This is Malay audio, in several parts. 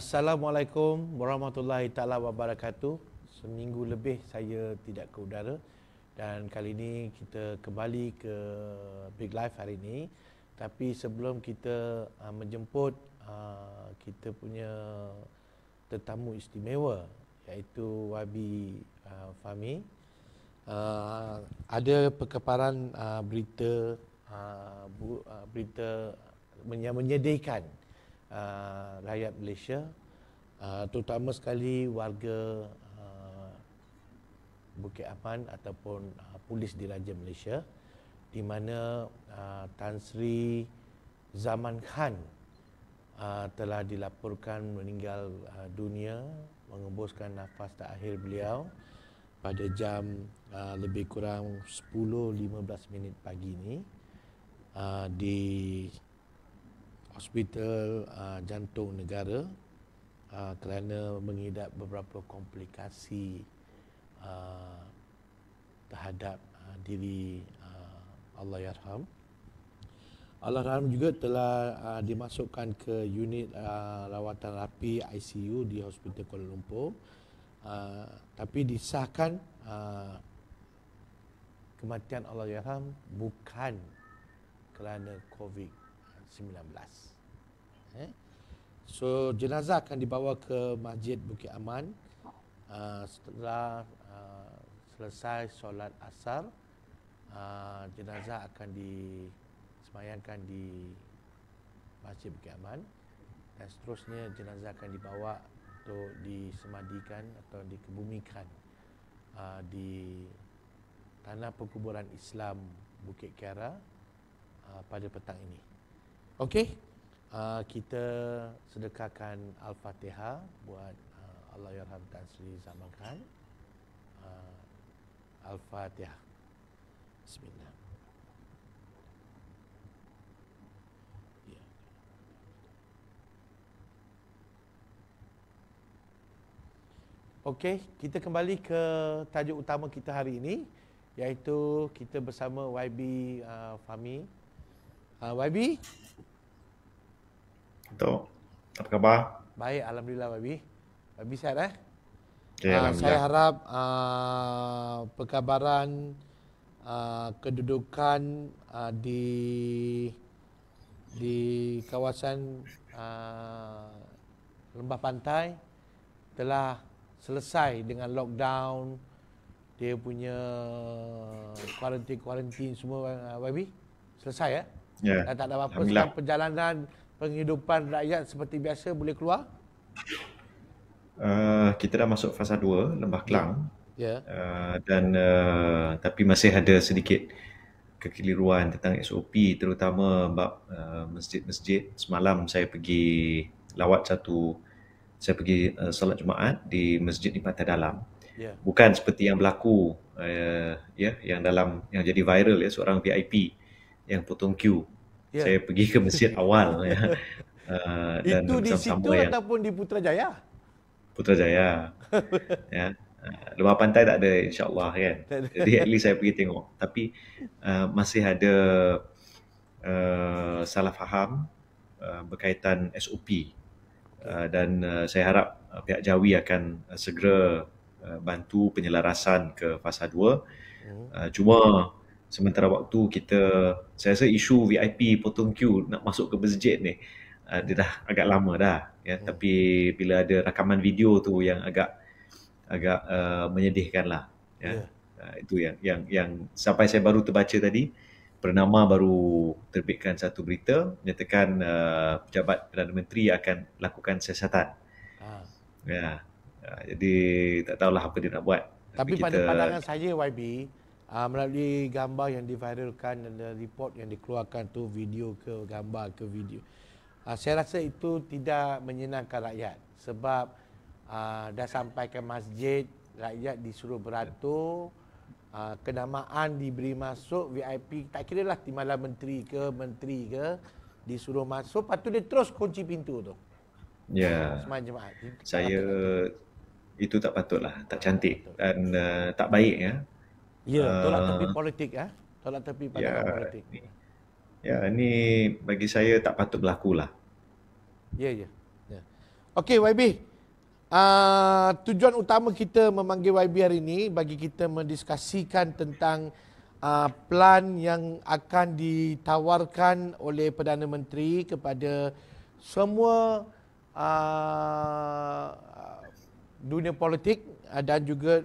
Assalamualaikum warahmatullahi taala wabarakatuh. Seminggu lebih saya tidak ke udara dan kali ini kita kembali ke Big Live hari ini. Tapi sebelum kita menjemput kita punya tetamu istimewa iaitu Wabi Fahmi, ada perkaparan berita berita yang menyedihkan rakyat Malaysia, terutama sekali warga Bukit Aman ataupun polis diraja Malaysia, di mana Tan Sri Zaman Khan telah dilaporkan meninggal dunia, mengembuskan nafas terakhir beliau pada jam lebih kurang 10.15 minit pagi ini di Hospital Jantung Negara kerana mengidap beberapa komplikasi terhadap diri Allahyarham. Allahyarham juga telah dimasukkan ke unit rawatan rapi ICU di Hospital Kuala Lumpur, tapi disahkan kematian Allahyarham bukan kerana COVID-19. So jenazah akan dibawa ke Masjid Bukit Aman setelah selesai solat asar. Jenazah akan disemayangkan di Masjid Bukit Aman dan seterusnya jenazah akan dibawa untuk disemadikan atau dikebumikan di Tanah Perkuburan Islam Bukit Kiara pada petang ini. Okey, kita sedekahkan Al-Fatihah buat Allahyarham Tan Sri Zaman Khan. Al-Fatihah. Bismillah. Ya. Okey, kita kembali ke tajuk utama kita hari ini, iaitu kita bersama YB Fahmi. YB? Tok, apa khabar? Baik, Alhamdulillah YB. YB sihat Okay, Alhamdulillah. Saya harap perkabaran kedudukan di kawasan Lembah Pantai telah selesai dengan lockdown, dia punya kuarantin semua, YB selesai ya? Ya. Dan tak ada apa-apa, sekarang perjalanan penghidupan rakyat seperti biasa boleh keluar? Kita dah masuk fasa 2 Lembah Kelang. Ya. Dan tapi masih ada sedikit kekeliruan tentang SOP, terutama bab masjid-masjid. Semalam saya pergi saya pergi solat Jumaat di Masjid di Pantai Dalam. Yeah. Bukan seperti yang berlaku yang jadi viral seorang VIP yang potong queue. Yeah. Saya pergi ke masjid awal dan itu di situ ataupun di Putrajaya? Putrajaya. Ya. Lembah Pantai tak ada, insya-Allah kan. Jadi at least saya pergi tengok. Tapi masih ada salah faham berkaitan SOP. Dan saya harap pihak Jawi akan segera bantu penyelarasan ke fasa 2. Cuma sementara waktu saya rasa isu VIP potong queue nak masuk ke masjid ni dia dah agak lama dah ya. Tapi bila ada rakaman video tu yang agak menyedihkan lah ya. Itu yang sampai saya baru terbaca tadi, Perdana baru terbitkan satu berita menyatakan pejabat Perdana Menteri akan lakukan siasatan. Ya. Jadi tak tahulah apa dia nak buat. Tapi pada pandangan saya YB, melalui gambar yang diviralkan dan report yang dikeluarkan tu, video ke gambar ke video, saya rasa itu tidak menyenangkan rakyat sebab dah sampai ke masjid, rakyat disuruh beratur, kenamaan diberi masuk, VIP tak kira lah timbalan menteri ke disuruh masuk, lepas tu dia terus kunci pintu tu. Ya. Semain jemaat. Itu tak patutlah, tak cantik dan tak baik ya. Ya, tolak tepi politik tolak tepi pandangan politik. Ya, ini bagi saya tak patut berlaku lah. Ya. Okey YB, tujuan utama kita memanggil YB hari ini bagi kita mendiskusikan tentang plan yang akan ditawarkan oleh Perdana Menteri kepada semua dunia politik dan juga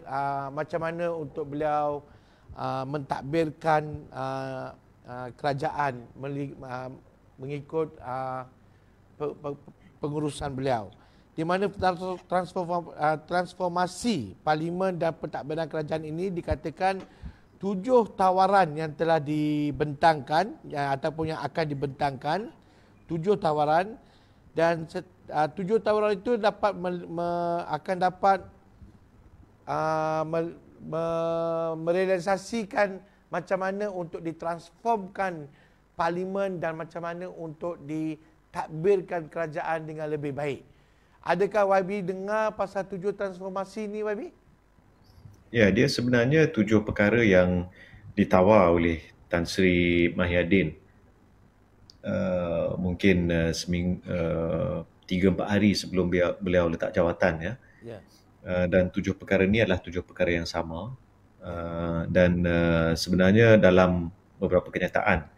macam mana untuk beliau mentadbirkan kerajaan mengikut pengurusan beliau, di mana transformasi parlimen dan pentadbiran kerajaan ini dikatakan 7 tawaran yang telah dibentangkan ataupun yang akan dibentangkan, 7 tawaran, dan 7 tawaran itu dapat akan dapat merealisasikan macam mana untuk ditransformkan parlimen dan macam mana untuk ditadbirkan kerajaan dengan lebih baik. Adakah YB dengar pasal 7 transformasi ni YB? Ya, dia sebenarnya 7 perkara yang ditawar oleh Tan Sri Mahyadin. Mungkin 3-4 hari sebelum beliau letak jawatan, ya. Ya. Dan 7 perkara ni adalah 7 perkara yang sama. Dan sebenarnya dalam beberapa kenyataan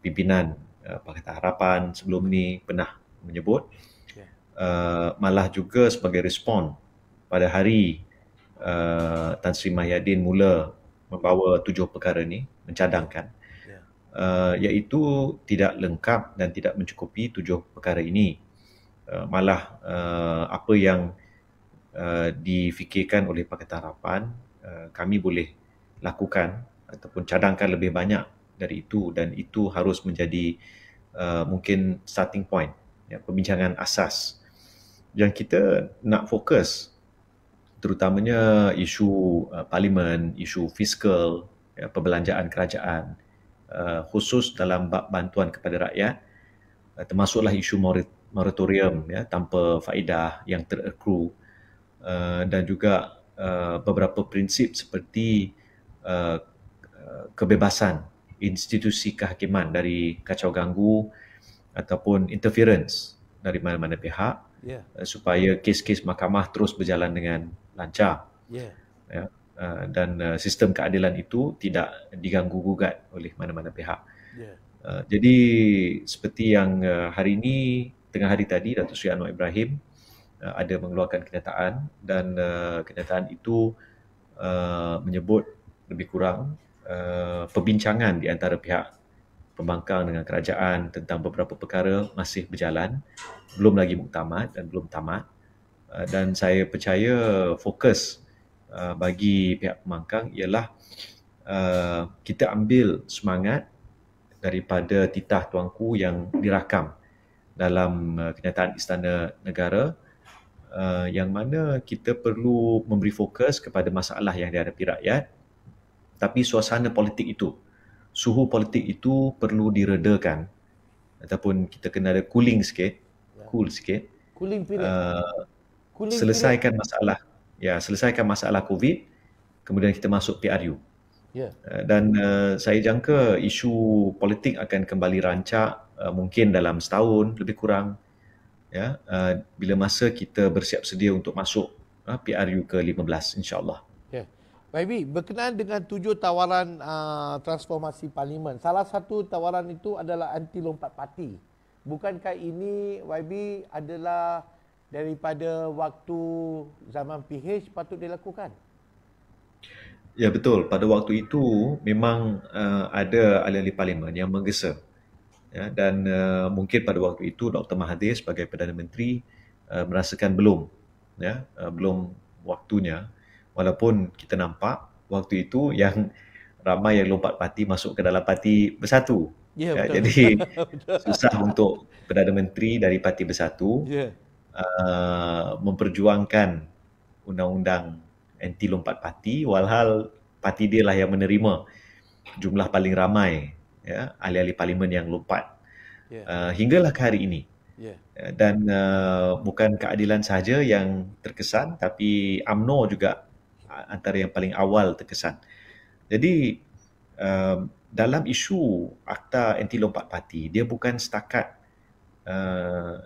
pimpinan Pakatan Harapan sebelum ni pernah menyebut, malah juga sebagai respon pada hari Tan Sri Mahyadin mula membawa 7 perkara ni, mencadangkan, iaitu tidak lengkap dan tidak mencukupi 7 perkara ini. Malah apa yang difikirkan oleh Pakatan Harapan, kami boleh lakukan ataupun cadangkan lebih banyak dari itu, dan itu harus menjadi mungkin starting point, perbincangan asas yang kita nak fokus, terutamanya isu parlimen, isu fiskal, perbelanjaan kerajaan, khusus dalam bab bantuan kepada rakyat, termasuklah isu moratorium tanpa faedah yang terakru, dan juga beberapa prinsip seperti kebebasan institusi kehakiman dari kacau ganggu ataupun interference dari mana-mana pihak, supaya kes-kes mahkamah terus berjalan dengan lancar, dan sistem keadilan itu tidak diganggu-gugat oleh mana-mana pihak. Jadi seperti yang hari ini, tengah hari tadi, Datuk Seri Anwar Ibrahim ada mengeluarkan kenyataan, dan kenyataan itu menyebut lebih kurang perbincangan di antara pihak pembangkang dengan kerajaan tentang beberapa perkara masih berjalan, belum lagi muktamad dan belum tamat. Dan saya percaya fokus bagi pihak pembangkang ialah kita ambil semangat daripada titah tuanku yang dirakam dalam kenyataan Istana Negara, yang mana kita perlu memberi fokus kepada masalah yang dihadapi rakyat, tapi suasana politik itu, suhu politik itu perlu diredakan, ataupun kita kena ada cooling sikit, cool sikit. Cooling period. Selesaikan masalah, selesaikan masalah COVID, kemudian kita masuk PRU. Dan saya jangka isu politik akan kembali rancak mungkin dalam setahun lebih kurang, bila masa kita bersiap sedia untuk masuk PRU ke-15, insya-Allah. YB, berkenaan dengan 7 tawaran transformasi parlimen, salah satu tawaran itu adalah anti lompat parti. Bukankah ini YB adalah daripada waktu zaman PH patut dilakukan? Ya, betul. Pada waktu itu memang ada ahli-ahli parlimen yang menggesa, dan mungkin pada waktu itu Dr. Mahathir sebagai Perdana Menteri merasakan belum waktunya, walaupun kita nampak waktu itu yang ramai yang lompat parti masuk ke dalam parti Bersatu. Jadi susah untuk Perdana Menteri dari parti Bersatu memperjuangkan undang-undang anti lompat parti, walhal parti dia lah yang menerima jumlah paling ramai ahli-ahli parlimen yang lompat hinggalah ke hari ini. Dan bukan keadilan sahaja yang terkesan, tapi UMNO juga antara yang paling awal terkesan. Jadi dalam isu Akta Anti Lompat Parti, dia bukan setakat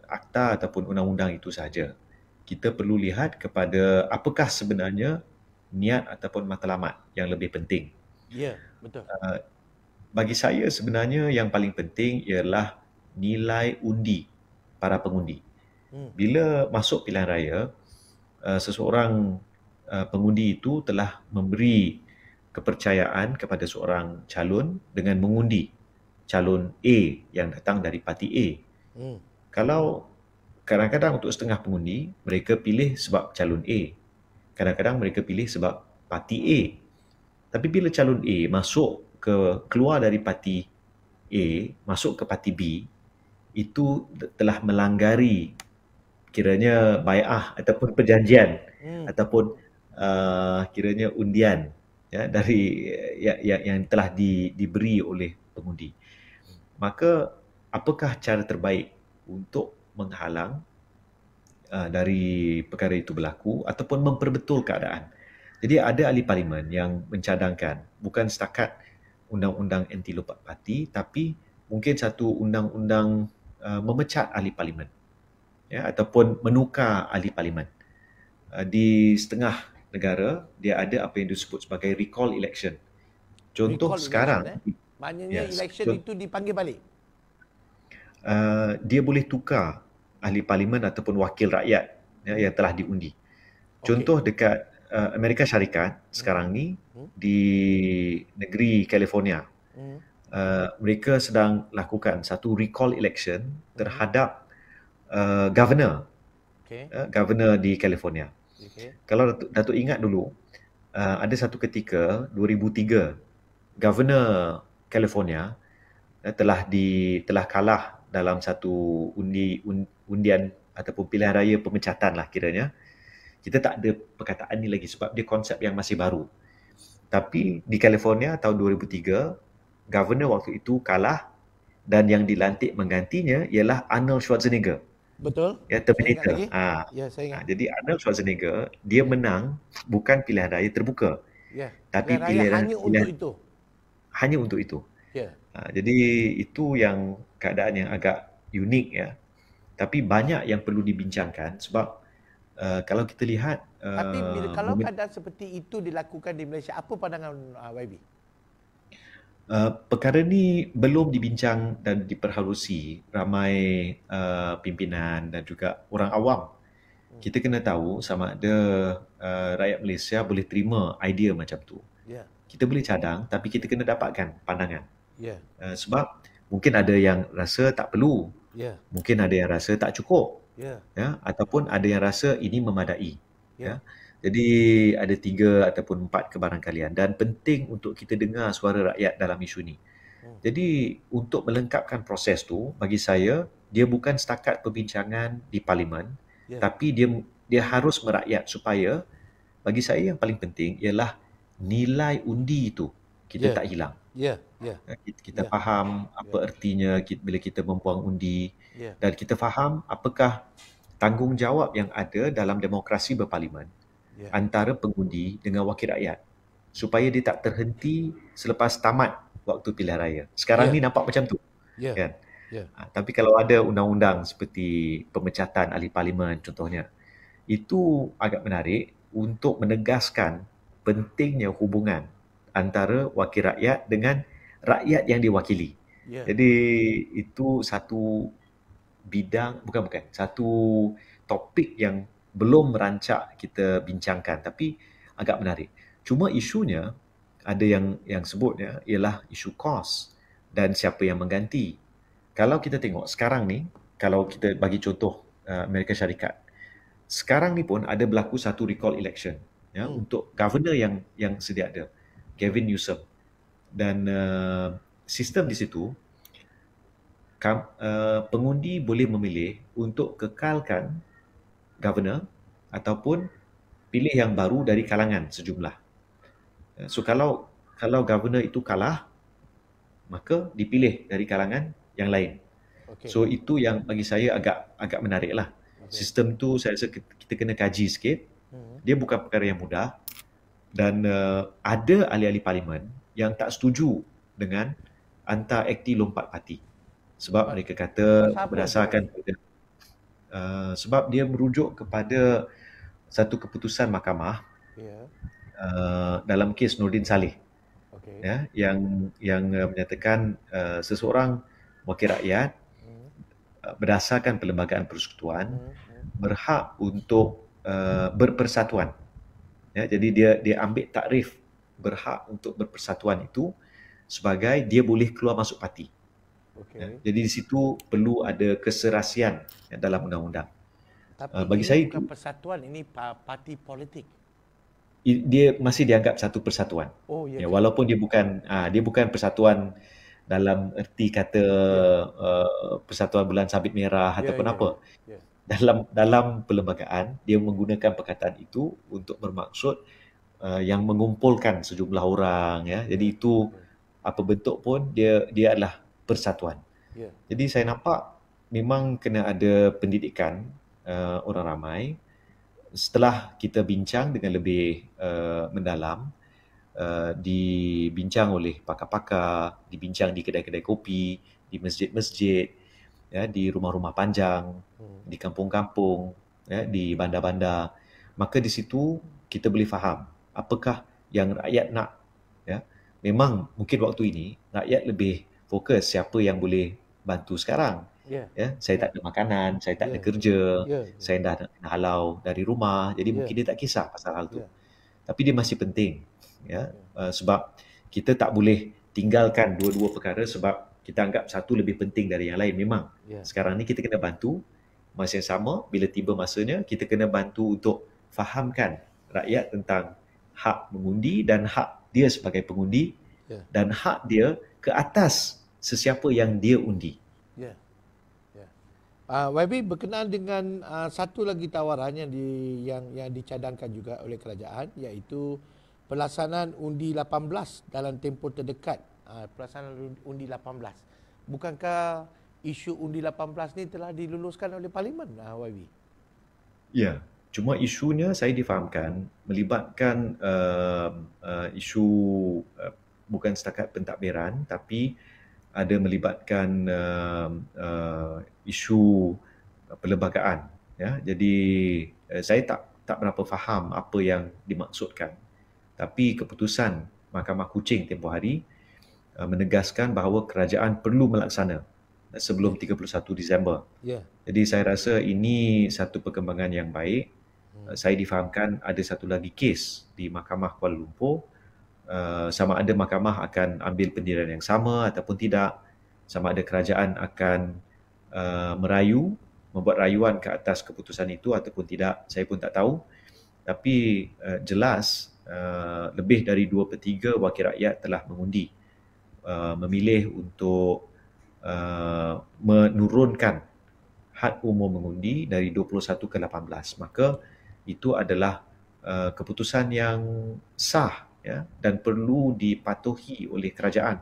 akta ataupun undang-undang itu sahaja. Kita perlu lihat kepada apakah sebenarnya niat ataupun matlamat yang lebih penting. Ya, betul. Bagi saya sebenarnya yang paling penting ialah nilai undi para pengundi. Bila masuk pilihan raya, seseorang pengundi itu telah memberi kepercayaan kepada seorang calon dengan mengundi calon A yang datang dari parti A. Kalau kadang-kadang untuk setengah pengundi, mereka pilih sebab calon A. Kadang-kadang mereka pilih sebab parti A. Tapi bila calon A keluar dari parti A, masuk ke parti B, itu telah melanggari kiranya bai'ah ataupun perjanjian ataupun kiranya undian dari yang telah diberi oleh pengundi. Maka apakah cara terbaik untuk menghalang dari perkara itu berlaku ataupun memperbetul keadaan? Jadi ada ahli parlimen yang mencadangkan bukan setakat undang-undang anti lompat parti, tapi mungkin satu undang-undang memecat ahli parlimen ataupun menukar ahli parlimen. Di setengah negara dia ada apa yang disebut sebagai recall election. Contoh Recall sekarang election, maknanya election itu dipanggil balik. Dia boleh tukar ahli parlimen ataupun wakil rakyat yang telah diundi. Contoh dekat Amerika Syarikat sekarang ni di negeri California, mereka sedang lakukan satu recall election terhadap governor di California. Kalau Datuk ingat dulu, ada satu ketika 2003 governor California telah kalah dalam satu undian ataupun pilihan raya pemecatan lah kiranya. Kita tak ada perkataan ni lagi sebab dia konsep yang masih baru. Tapi di California tahun 2003, governor waktu itu kalah dan yang dilantik menggantinya ialah Arnold Schwarzenegger. Betul. Ya, Terminator. Ya, saya ingat. Jadi Arnold Schwarzenegger, dia menang bukan pilihan raya terbuka. Ya. Tapi pilihan untuk itu. Hanya untuk itu. Ya. Jadi itu yang keadaan yang agak unik ya. Tapi banyak yang perlu dibincangkan sebab kalau kita lihat tapi kalau keadaan seperti itu dilakukan di Malaysia, apa pandangan YB? Perkara ni belum dibincang dan diperhalusi ramai pimpinan dan juga orang awam. Kita kena tahu sama ada rakyat Malaysia boleh terima idea macam tu. Kita boleh cadang tapi kita kena dapatkan pandangan. Sebab mungkin ada yang rasa tak perlu. Mungkin ada yang rasa tak cukup. Ataupun ada yang rasa ini memadai. Jadi ada 3 ataupun 4 kebarangkalian dan penting untuk kita dengar suara rakyat dalam isu ni. Jadi untuk melengkapkan proses tu, bagi saya dia bukan setakat perbincangan di parlimen, tapi dia harus merakyat supaya bagi saya yang paling penting ialah nilai undi itu kita tak hilang. Kita faham apa artinya bila kita membuang undi dan kita faham apakah tanggungjawab yang ada dalam demokrasi berparlimen antara pengundi dengan wakil rakyat supaya dia tak terhenti selepas tamat waktu pilihan raya. Sekarang ni nampak macam tu. Kan? Tapi kalau ada undang-undang seperti pemecatan ahli parlimen contohnya, itu agak menarik untuk menegaskan pentingnya hubungan antara wakil rakyat dengan rakyat yang diwakili. Jadi itu satu bidang, satu topik yang belum merancak kita bincangkan tapi agak menarik. Cuma isunya ada yang sebutnya ialah isu kos dan siapa yang mengganti. Kalau kita tengok sekarang ni, kalau kita bagi contoh Amerika Syarikat, sekarang ni pun ada berlaku satu recall election untuk governor yang sedia ada, Gavin Newsom. Dan sistem di situ pengundi boleh memilih untuk kekalkan governor ataupun pilih yang baru dari kalangan sejumlah. So kalau governor itu kalah, maka dipilih dari kalangan yang lain. So itu yang bagi saya agak menarik lah. Sistem tu saya rasa kita kena kaji sikit. Dia bukan perkara yang mudah dan ada ahli-ahli parlimen yang tak setuju dengan anti lompat parti. Sebab mereka kata Pasal apa tu, berdasarkan Wabi? sebab dia merujuk kepada satu keputusan mahkamah Ya, dalam kes Nordin Saleh, okey. ya, yang menyatakan seseorang wakil rakyat Hmm, berdasarkan Perlembagaan Persekutuan hmm. berhak untuk berpersatuan. Ya, jadi dia ambil takrif berhak untuk berpersatuan itu sebagai dia boleh keluar masuk parti. Ya, Okey. jadi di situ perlu ada keserasian, ya, dalam undang-undang. Tapi Bagi ini saya bukan itu persatuan, ini parti politik. dia masih dianggap satu persatuan. Oh, ya Ya, ke? walaupun dia bukan persatuan dalam erti kata Ya, persatuan bulan sabit merah ya, ataupun ya, apa. ya. Ya, Dalam perlembagaan dia menggunakan perkataan itu untuk bermaksud yang mengumpulkan sejumlah orang, ya. Jadi ya, itu ya, apa bentuk pun dia adalah persatuan. ya. Jadi saya nampak memang kena ada pendidikan orang ramai. Setelah kita bincang dengan lebih mendalam, dibincang oleh pakar-pakar, dibincang di kedai-kedai kopi, di masjid-masjid, ya, di rumah-rumah panjang, Hmm. di kampung-kampung, ya, di bandar-bandar. Maka di situ kita boleh faham apakah yang rakyat nak, ya. Memang mungkin waktu ini rakyat lebih fokus siapa yang boleh bantu sekarang. Ya, Ya, saya ya, tak ada makanan, saya tak ya, ada kerja, ya, ya, saya dah kena halau dari rumah. Jadi ya, mungkin dia tak kisah pasal hal tu. ya, Tapi dia masih penting, ya, ya, sebab kita tak boleh tinggalkan dua-dua perkara sebab kita anggap satu lebih penting dari yang lain. Memang ya. sekarang ni kita kena bantu, masa yang sama bila tiba masanya kita kena bantu untuk fahamkan rakyat tentang hak mengundi dan hak dia sebagai pengundi Ya, dan hak dia ke atas sesiapa yang dia undi. ya, ya. YB berkenaan dengan satu lagi tawaran yang dicadangkan juga oleh kerajaan, iaitu pelaksanaan undi 18 dalam tempoh terdekat. Pelaksanaan undi 18. Bukankah isu undi 18 ni telah diluluskan oleh Parlimen, YB? Ya, cuma isunya saya difahamkan melibatkan isu bukan setakat pentadbiran tapi ada melibatkan isu perlembagaan, ya. Jadi saya tak berapa faham apa yang dimaksudkan. Tapi keputusan Mahkamah Kuching tempoh hari menegaskan bahawa kerajaan perlu melaksana sebelum 31 Disember. Ya. Jadi saya rasa ini satu perkembangan yang baik. Saya difahamkan ada satu lagi kes di Mahkamah Kuala Lumpur. Sama ada mahkamah akan ambil pendirian yang sama ataupun tidak. Sama ada kerajaan akan membuat rayuan ke atas keputusan itu ataupun tidak. Saya pun tak tahu. Tapi jelas lebih dari 2/3 wakil rakyat telah mengundi, memilih untuk menurunkan had umur mengundi dari 21 ke 18. Maka itu adalah keputusan yang sah, ya, dan perlu dipatuhi oleh kerajaan.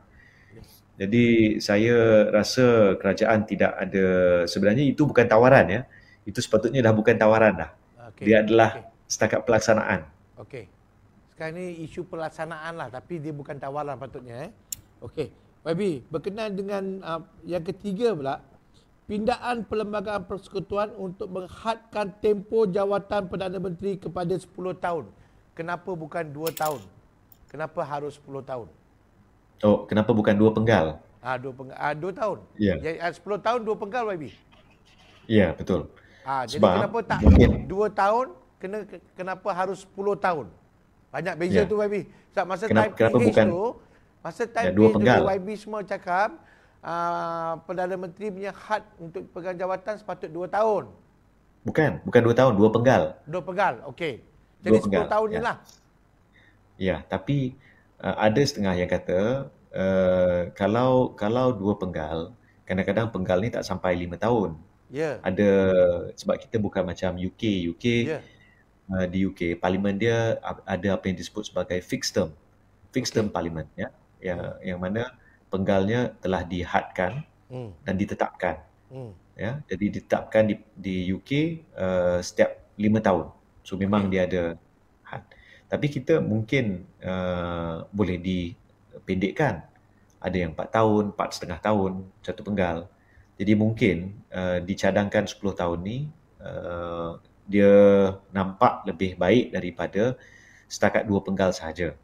Jadi saya rasa kerajaan tidak ada, sebenarnya itu bukan tawaran, ya. Itu sepatutnya dah bukan tawaran dah. Okey. Dia adalah setakat pelaksanaan. Okey. Sekarang ni isu pelaksanaan lah, tapi dia bukan tawaran patutnya. Okey. YB, berkenaan dengan yang ketiga pula, pindaan Perlembagaan Persekutuan untuk menghadkan tempoh jawatan Perdana Menteri kepada 10 tahun. Kenapa bukan 2 tahun? Kenapa harus 10 tahun? Oh, kenapa bukan 2 penggal? 2 tahun. Ya. 10 tahun 2 penggal, YB. Ya, betul. Jadi Sebab kenapa tak mungkin 2 tahun, kenapa harus 10 tahun? Banyak beza Ya. tu, YB. Sebab masa Kenapa time PH bukan tu, masa time dua PH tu penggal? YB semua cakap Perdana Menteri punya had untuk pegang jawatan sepatut 2 tahun. Bukan 2 tahun, 2 penggal. 2 penggal, okey. Jadi 10 penggal, tahun ya. ni lah. Ya, tapi ada setengah yang kata kalau 2 penggal, kadang-kadang penggal ni tak sampai 5 tahun. Ya. Ada, sebab kita bukan macam UK. Ya. Di UK, parlimen dia ada apa yang disebut sebagai fixed term. Fixed term parlimen, ya. Yang mana penggalnya telah dihadkan dan ditetapkan. Ya, jadi ditetapkan di UK setiap 5 tahun. So memang dia ada had. Tapi kita mungkin boleh dipendekkan. Ada yang 4 tahun, 4,5 tahun, satu penggal. Jadi mungkin dicadangkan 10 tahun ni dia nampak lebih baik daripada setakat 2 penggal sahaja.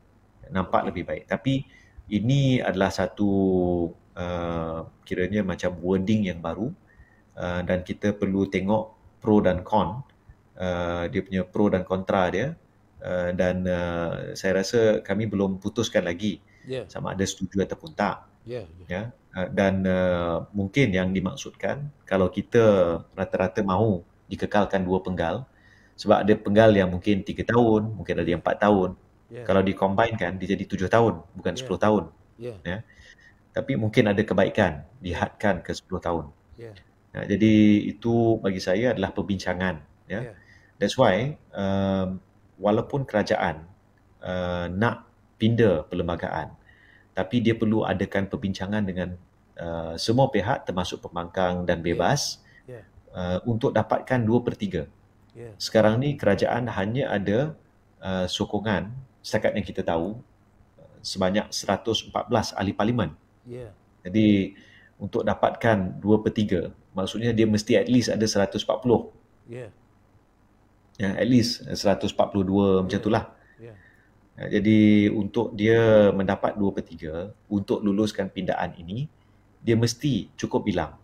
Nampak lebih baik. Tapi ini adalah satu kiranya macam wording yang baru, dan kita perlu tengok pro dan con, dia punya pro dan kontra dia, dan saya rasa kami belum putuskan lagi sama ada setuju ataupun tak. Ya. Dan mungkin yang dimaksudkan kalau kita rata-rata mahu dikekalkan 2 penggal, sebab ada penggal yang mungkin 3 tahun, mungkin ada yang 4 tahun. Kalau dikombainkan dia jadi 7 tahun, bukan 10 tahun. Ya. Tapi mungkin ada kebaikan dihadkan ke 10 tahun. Jadi itu bagi saya adalah perbincangan. Ya. That's why walaupun kerajaan nak pindah perlembagaan, tapi dia perlu adakan perbincangan dengan semua pihak termasuk pembangkang dan bebas untuk dapatkan 2/3. Sekarang ni kerajaan hanya ada sokongan setakat yang kita tahu sebanyak 114 ahli parlimen. Jadi untuk dapatkan 2/3 maksudnya dia mesti at least ada 140. At least 142 macam itulah. Jadi untuk dia mendapat 2/3 untuk luluskan pindaan ini, dia mesti cukup bilang.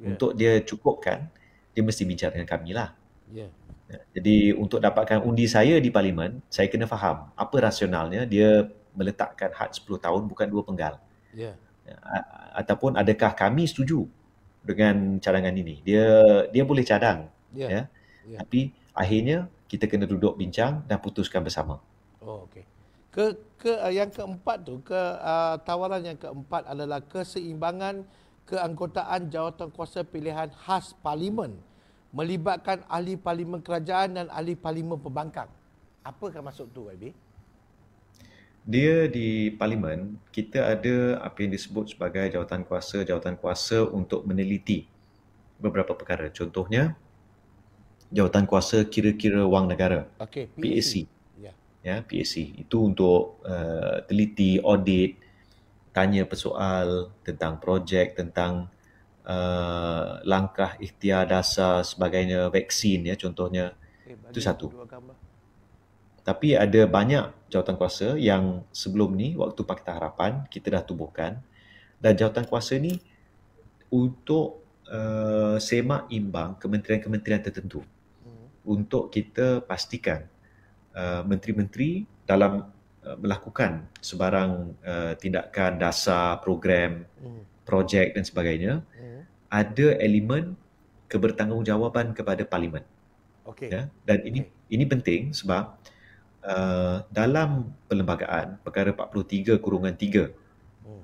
Untuk dia cukupkan, dia mesti bincang dengan kami lah. Jadi untuk dapatkan undi saya di parlimen, saya kena faham apa rasionalnya dia meletakkan had 10 tahun bukan 2 penggal. Ataupun adakah kami setuju dengan cadangan ini. Dia boleh cadang. Tapi akhirnya kita kena duduk bincang dan putuskan bersama. Okey. Yang keempat tu, tawaran yang keempat adalah keseimbangan keanggotaan jawatankuasa pilihan khas parlimen melibatkan ahli parlimen kerajaan dan ahli parlimen pembangkang. Apakah maksud tu, YB? Dia di parlimen, kita ada apa yang disebut sebagai jawatankuasa untuk meneliti beberapa perkara. Contohnya, jawatankuasa kira-kira wang negara. PAC. PAC. Itu untuk teliti, audit, tanya persoal tentang projek, tentang langkah ikhtiar dasar sebagainya, vaksin contohnya. Itu satu. Tapi ada banyak jawatankuasa yang sebelum ni waktu Pakatan Harapan kita dah tubuhkan, dan jawatankuasa ni untuk semak imbang kementerian-kementerian tertentu untuk kita pastikan menteri-menteri dalam melakukan sebarang tindakan dasar, program, projek dan sebagainya ada elemen kebertanggungjawaban kepada parlimen. Dan ini penting sebab dalam perlembagaan perkara 43/3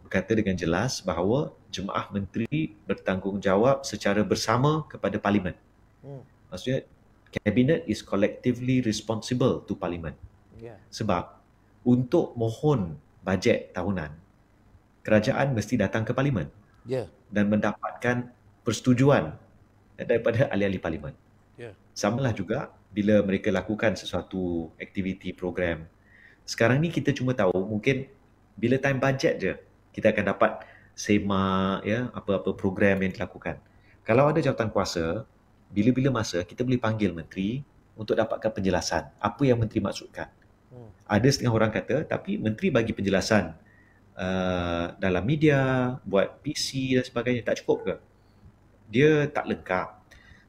berkata dengan jelas bahawa jemaah menteri bertanggungjawab secara bersama kepada parlimen. Maksudnya Cabinet is collectively responsible to Parliament. Sebab untuk mohon bajet tahunan, kerajaan mesti datang ke Parlimen dan mendapatkan persetujuan daripada ahli-ahli Parlimen. Samalah juga bila mereka lakukan sesuatu aktiviti program. Sekarang ni kita cuma tahu mungkin bila time bajet je kita akan dapat semak apa-apa program yang dilakukan. Kalau ada jawatankuasa, bila-bila masa kita boleh panggil menteri untuk dapatkan penjelasan apa yang menteri maksudkan. Ada setengah orang kata tapi menteri bagi penjelasan dalam media, buat PC dan sebagainya, tak cukup ke? Dia tak lengkap.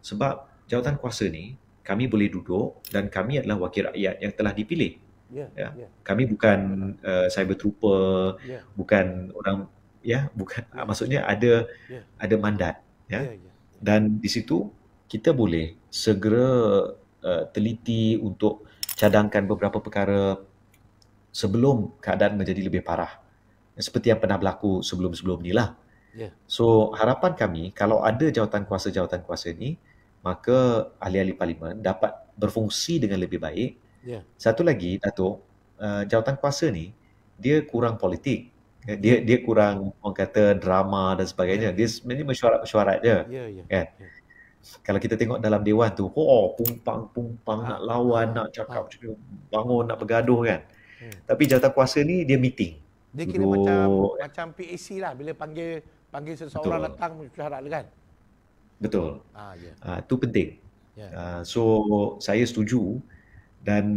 Sebab jawatankuasa ni kami boleh duduk dan kami adalah wakil rakyat yang telah dipilih. Kami bukan cyber trooper, bukan orang bukan maksudnya ada mandat dan di situ kita boleh segera teliti untuk cadangkan beberapa perkara sebelum keadaan menjadi lebih parah. Seperti yang pernah berlaku sebelum-sebelum ni lah. So harapan kami kalau ada jawatankuasa ni, maka ahli-ahli parlimen dapat berfungsi dengan lebih baik. Satu lagi, Datuk, jawatankuasa ni dia kurang politik. Dia kurang orang kata drama dan sebagainya. Dia sebenarnya mesyuarat-mesyuarat je. Kan? Kalau kita tengok dalam dewan tu, pumpang nak lawan, nak cakap, bangun, nak bergaduh kan. Tapi jawatankuasa ni dia meeting. Dia kira macam PAC lah, bila panggil seseorang datang mesyuarat kan. Betul. Ya. Itu penting. Ya. So saya setuju dan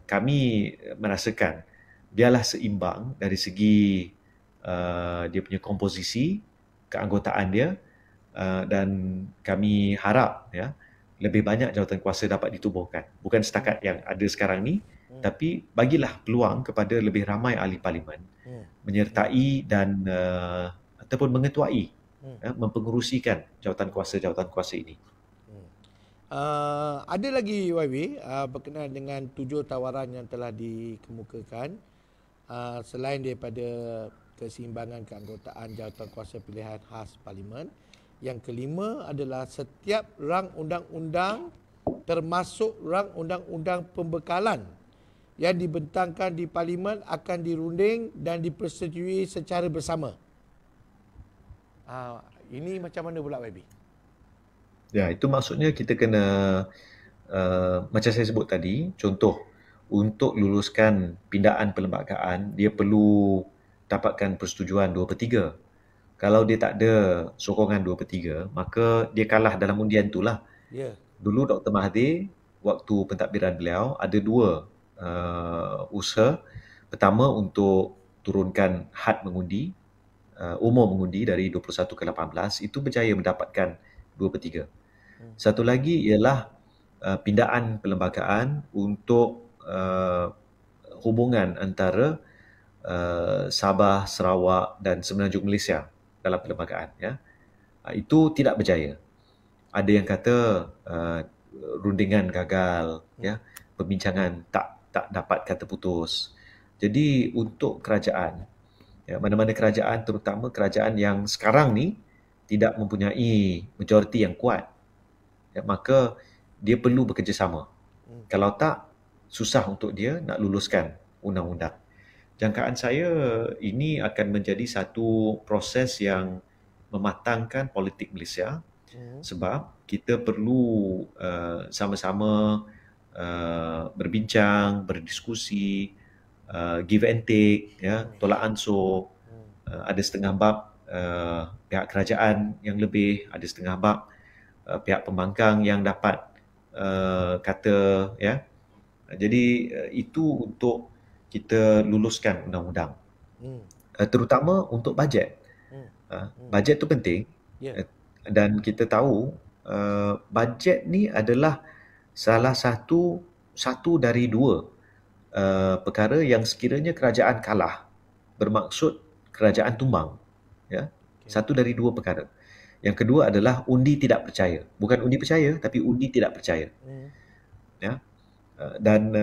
kami merasakan biarlah seimbang dari segi dia punya komposisi, keanggotaan dia, dan kami harap ya lebih banyak jawatan kuasa dapat ditubuhkan. Bukan setakat yang ada sekarang ni, tapi bagilah peluang kepada lebih ramai ahli parlimen menyertai dan ataupun mengetuai, mempengerusikan jawatan kuasa ini. Ada lagi YB berkenaan dengan 7 tawaran yang telah dikemukakan, selain daripada keseimbangan keanggotaan jawatan kuasa pilihan khas parlimen. Yang kelima adalah setiap rang undang-undang termasuk rang undang-undang pembekalan yang dibentangkan di parlimen akan dirunding dan dipersetujui secara bersama. Ini macam mana pula YB? Ya, itu maksudnya kita kena macam saya sebut tadi, contoh untuk luluskan pindaan perlembagaan, dia perlu dapatkan persetujuan 2/3. Kalau dia tak ada sokongan 2/3, maka dia kalah dalam undian itulah. Ya. Dulu Dr. Mahathir, waktu pentadbiran beliau, ada 2 usaha. Pertama untuk turunkan had mengundi, umur mengundi dari 21 ke 18, itu berjaya mendapatkan 2/3. Satu lagi ialah pindaan perlembagaan untuk hubungan antara Sabah, Sarawak dan Semenanjung Malaysia dalam perlembagaan. Ya. Itu tidak berjaya. Ada yang kata rundingan gagal, ya, perbincangan tak dapat kata putus. Jadi untuk kerajaan, ya, mana-mana kerajaan, terutama kerajaan yang sekarang ni tidak mempunyai majoriti yang kuat, ya, maka dia perlu bekerjasama. Kalau tak, susah untuk dia nak luluskan undang-undang. Jangkaan saya ini akan menjadi satu proses yang mematangkan politik Malaysia, sebab kita perlu sama-sama berbincang, berdiskusi, give and take, ya, tolak ansur. Ada setengah bab pihak kerajaan yang lebih, ada setengah bab pihak pembangkang yang dapat kata, ya. Jadi itu untuk kita luluskan undang-undang. Terutama untuk bajet. Bajet tu penting. Dan kita tahu bajet ni adalah salah satu dari 2 perkara yang sekiranya kerajaan kalah, bermaksud kerajaan tumbang. Ya. Satu dari 2 perkara. Yang kedua adalah undi tidak percaya. Bukan undi percaya, tapi undi tidak percaya. Ya. Dan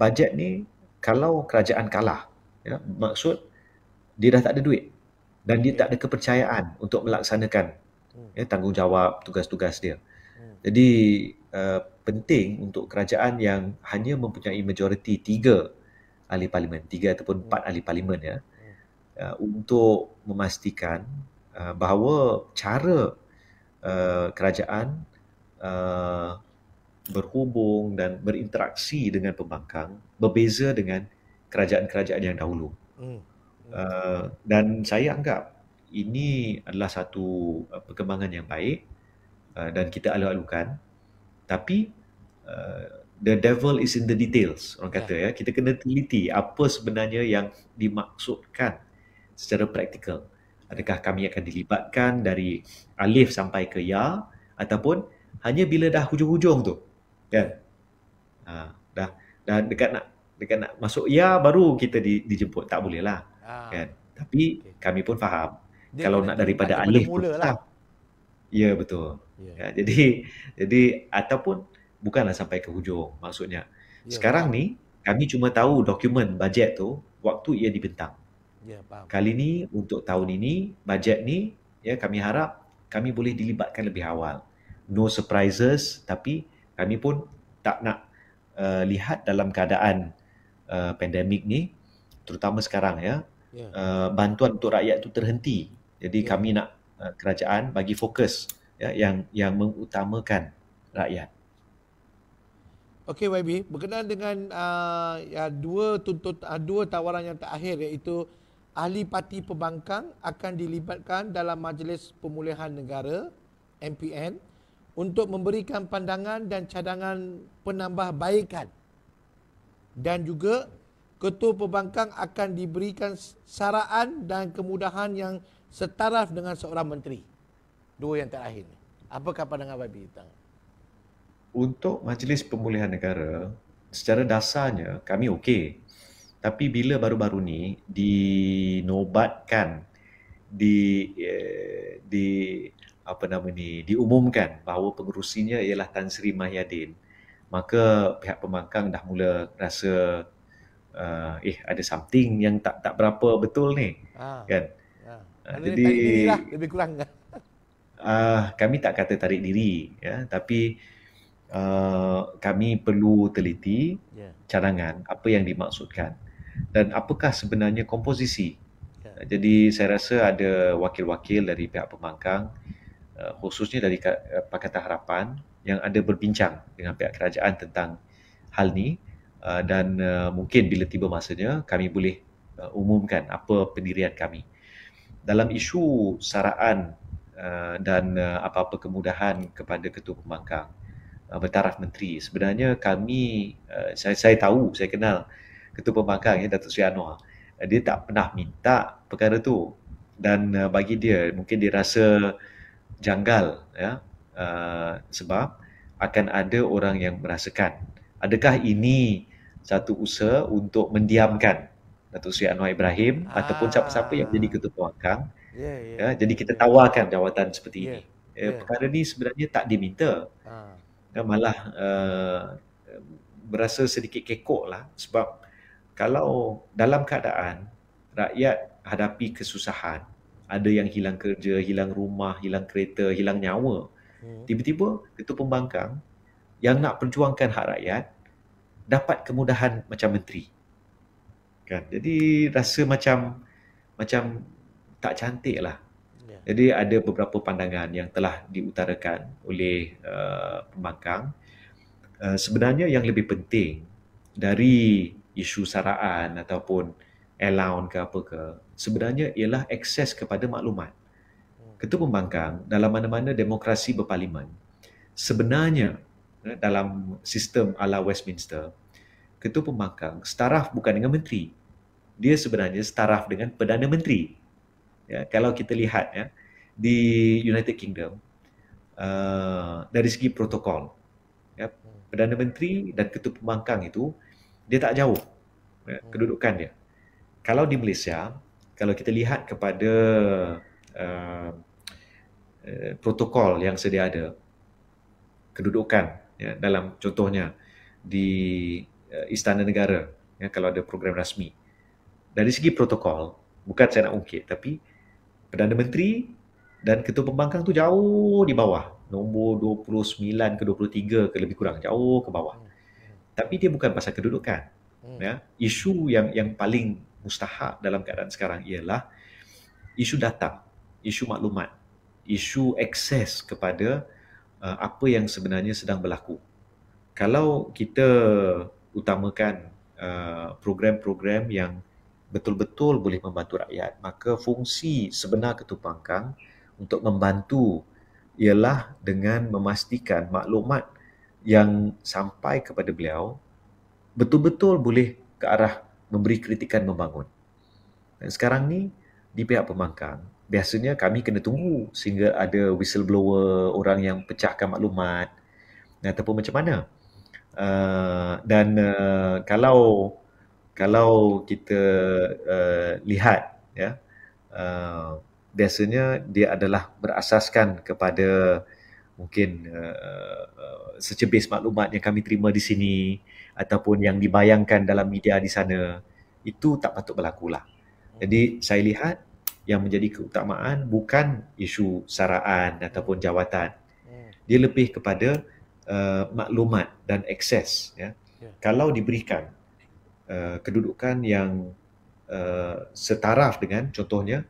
bajet ni, kalau kerajaan kalah, ya, maksud dia dah tak ada duit dan dia tak ada kepercayaan untuk melaksanakan, ya, tanggungjawab tugas-tugas dia. Jadi penting untuk kerajaan yang hanya mempunyai majoriti 3 ahli parlimen, 3 ataupun 4 ahli parlimen, ya, untuk memastikan bahawa cara kerajaan berhubung dan berinteraksi dengan pembangkang berbeza dengan kerajaan-kerajaan yang dahulu. Dan saya anggap ini adalah satu perkembangan yang baik dan kita alu-alukan. Tapi the devil is in the details, orang kata, ya. Kita kena teliti apa sebenarnya yang dimaksudkan secara praktikal. Adakah kami akan dilibatkan dari alif sampai ke ya, ataupun hanya bila dah hujung-hujung tu, kan? Dah dekat nak masuk ya baru kita dijemput, tak boleh lah, kan? Tapi kami pun faham dia kalau nak daripada alif pun lah. Ya, betul. Ya, jadi ataupun bukanlah sampai ke hujung maksudnya. Sekarang ni kami cuma tahu dokumen bajet tu waktu ia dibentang. Kali ni untuk tahun ini bajet ni, ya, kami harap kami boleh dilibatkan lebih awal. No surprises, tapi kami pun tak nak lihat dalam keadaan pandemik ni, terutama sekarang, ya, bantuan untuk rakyat tu terhenti. Jadi kami nak kerajaan bagi fokus, ya, yang mengutamakan rakyat. Okey YB, berkenaan dengan dua tawaran yang terakhir, iaitu ahli parti pembangkang akan dilibatkan dalam Majlis Pemulihan Negara MPN untuk memberikan pandangan dan cadangan penambahbaikan, dan juga Ketua Pembangkang akan diberikan saraan dan kemudahan yang setaraf dengan seorang menteri. Dua yang terakhir ni. Apakah pandangan YB tentang? Untuk Majlis Pemulihan Negara, secara dasarnya kami okey. Tapi bila baru-baru ni dinobatkan, di apa nama ni, diumumkan bahawa pengerusinya ialah Tan Sri Mahyadin, maka pihak pembangkang dah mula rasa ada something yang tak berapa betul ni, kan? Jadi Jadi tarik diri lah lebih kurang. kami tak kata tarik diri, ya, tapi kami perlu teliti cadangan apa yang dimaksudkan dan apakah sebenarnya komposisi. Jadi saya rasa ada wakil-wakil dari pihak pembangkang, khususnya dari Pakatan Harapan, yang ada berbincang dengan pihak kerajaan tentang hal ni, dan mungkin bila tiba masanya kami boleh umumkan apa pendirian kami. Dalam isu saraan dan apa-apa kemudahan kepada Ketua Pembangkang bertaraf menteri, sebenarnya kami, saya tahu, saya kenal Ketua Pembangkang, Datuk Seri Anwar, dia tak pernah minta perkara tu, dan bagi dia mungkin dia rasa janggal, ya, sebab akan ada orang yang merasakan adakah ini satu usaha untuk mendiamkan Datuk Seri Anwar Ibrahim ataupun siapa-siapa yang menjadi Ketua Pembangkang. Ya, jadi kita tawarkan jawatan seperti ini. Perkara ni sebenarnya tak diminta. Malah berasa sedikit kekok lah, sebab kalau dalam keadaan rakyat hadapi kesusahan, ada yang hilang kerja, hilang rumah, hilang kereta, hilang nyawa, tiba-tiba Ketua Pembangkang yang nak perjuangkan hak rakyat dapat kemudahan macam menteri, kan? Jadi rasa macam tak cantik lah. Jadi ada beberapa pandangan yang telah diutarakan oleh pembangkang. Sebenarnya yang lebih penting dari isu saraan ataupun allowance ke apa ke, sebenarnya ialah akses kepada maklumat. Ketua Pembangkang dalam mana-mana demokrasi berparlimen, sebenarnya dalam sistem ala Westminster, Ketua Pembangkang setaraf bukan dengan menteri. Dia sebenarnya setaraf dengan Perdana Menteri. Ya, kalau kita lihat, ya, di United Kingdom, dari segi protokol, ya, Perdana Menteri dan Ketua Pembangkang itu dia tak jauh, ya, kedudukan dia. Kalau di Malaysia, kalau kita lihat kepada protokol yang sedia ada, kedudukan, ya, dalam contohnya di Istana Negara, ya, kalau ada program rasmi, dari segi protokol, bukan saya nak ungkit, tapi Perdana Menteri dan Ketua Pembangkang tu jauh di bawah, nombor 29 ke 23 ke lebih kurang, jauh ke bawah. Tapi dia bukan pasal kedudukan. Ya, isu yang paling mustahak dalam keadaan sekarang ialah isu data, isu maklumat, isu akses kepada apa yang sebenarnya sedang berlaku. Kalau kita utamakan program-program yang betul-betul boleh membantu rakyat, maka fungsi sebenar Ketua Pembangkang untuk membantu ialah dengan memastikan maklumat yang sampai kepada beliau betul-betul boleh ke arah memberi kritikan membangun. Dan sekarang ni di pihak pembangkang, biasanya kami kena tunggu sehingga ada whistleblower, orang yang pecahkan maklumat, ataupun macam mana. Dan kalau kita lihat, ya, biasanya dia adalah berasaskan kepada mungkin secebis maklumat yang kami terima di sini ataupun yang dibayangkan dalam media di sana. Itu tak patut berlaku lah. Jadi saya lihat yang menjadi keutamaan bukan isu saraan ataupun jawatan. Dia lebih kepada maklumat dan akses, ya. Kalau diberikan kedudukan yang setaraf dengan contohnya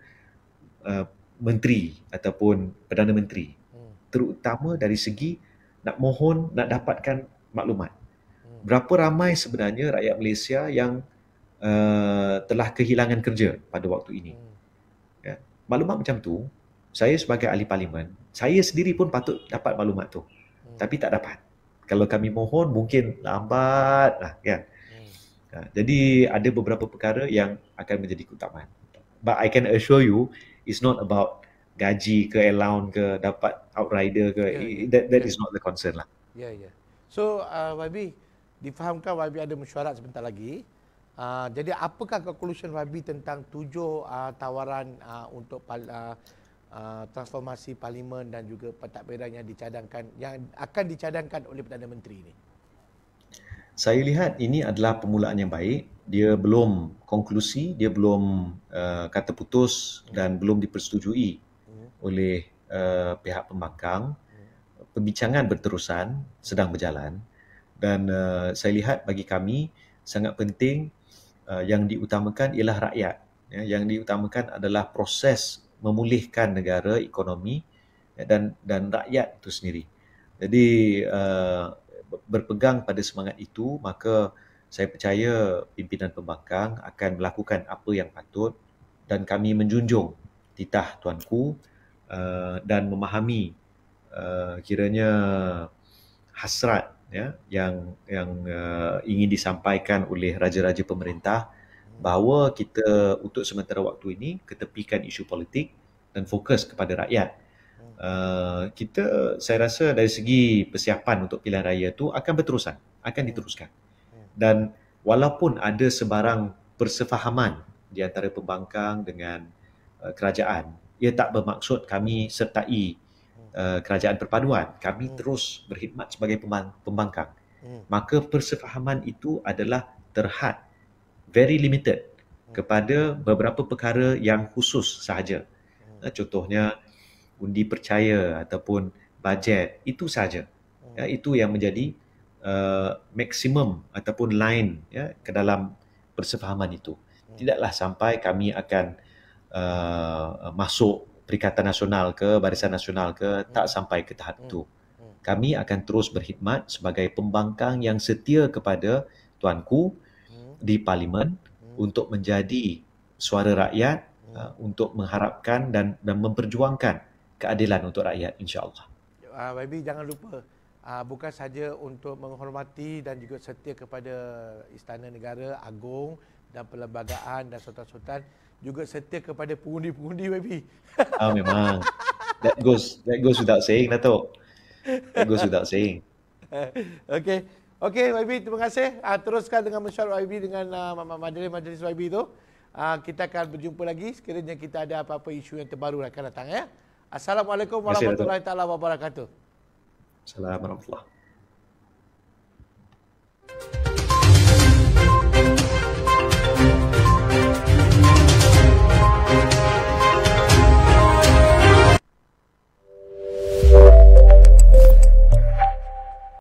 menteri ataupun Perdana Menteri, terutama dari segi nak mohon, nak dapatkan maklumat. Berapa ramai sebenarnya rakyat Malaysia yang telah kehilangan kerja pada waktu ini. Ya. Maklumat macam tu, saya sebagai ahli parlimen Saya sendiri pun patut dapat maklumat tu. Tapi tak dapat. Kalau kami mohon mungkin lambat lah kan. Jadi ada beberapa perkara yang akan menjadi keutamaan. But I can assure you it's not about gaji ke allowance ke dapat outrider ke, that is not the concern lah. Ya. So YB, difahamkan YB ada mesyuarat sebentar lagi. Jadi apakah conclusion YB tentang 7 tawaran untuk transformasi parlimen dan juga pentadbiran yang akan dicadangkan oleh Perdana Menteri ini? Saya lihat ini adalah permulaan yang baik. Dia belum konklusi, dia belum kata putus dan belum dipersetujui oleh pihak pembangkang. Perbincangan berterusan, sedang berjalan, dan saya lihat bagi kami sangat penting yang diutamakan ialah rakyat. Yang diutamakan adalah proses memulihkan negara, ekonomi dan rakyat itu sendiri. Jadi berpegang pada semangat itu, maka saya percaya pimpinan pembangkang akan melakukan apa yang patut, dan kami menjunjung titah tuanku dan memahami kiranya hasrat yang ingin disampaikan oleh raja-raja pemerintah bahawa kita untuk sementara waktu ini ketepikan isu politik dan fokus kepada rakyat. Saya rasa dari segi persiapan untuk pilihan raya itu akan berterusan, akan diteruskan. Dan walaupun ada sebarang persefahaman di antara pembangkang dengan kerajaan, ia tak bermaksud kami sertai kerajaan perpaduan. Kami terus berkhidmat sebagai pembangkang. Maka persefahaman itu adalah terhad, very limited, kepada beberapa perkara yang khusus sahaja. Contohnya undi percaya ataupun bajet, itu sahaja. Itu yang menjadi maksimum ataupun line ke dalam persefahaman itu. Tidaklah sampai kami akan masuk Perikatan Nasional ke, Barisan Nasional ke, tak sampai ke tahap itu. Kami akan terus berkhidmat sebagai pembangkang yang setia kepada tuanku di Parlimen untuk menjadi suara rakyat, untuk mengharapkan dan memperjuangkan keadilan untuk rakyat, insya-Allah. YB, jangan lupa bukan saja untuk menghormati dan juga setia kepada Istana Negara Agung dan perlembagaan dan sultan-sultan, juga setia kepada pengundi-pengundi YB. Memang. That goes without saying, Dato'. That goes without saying. Okey YB, terima kasih. Teruskan dengan mesyuarat YB dengan majlis YB itu. Kita akan berjumpa lagi sekiranya kita ada apa-apa isu yang terbaru akan datang ya. Assalamualaikum warahmatullahi taala wabarakatuh. Assalamualaikum warahmatullahi.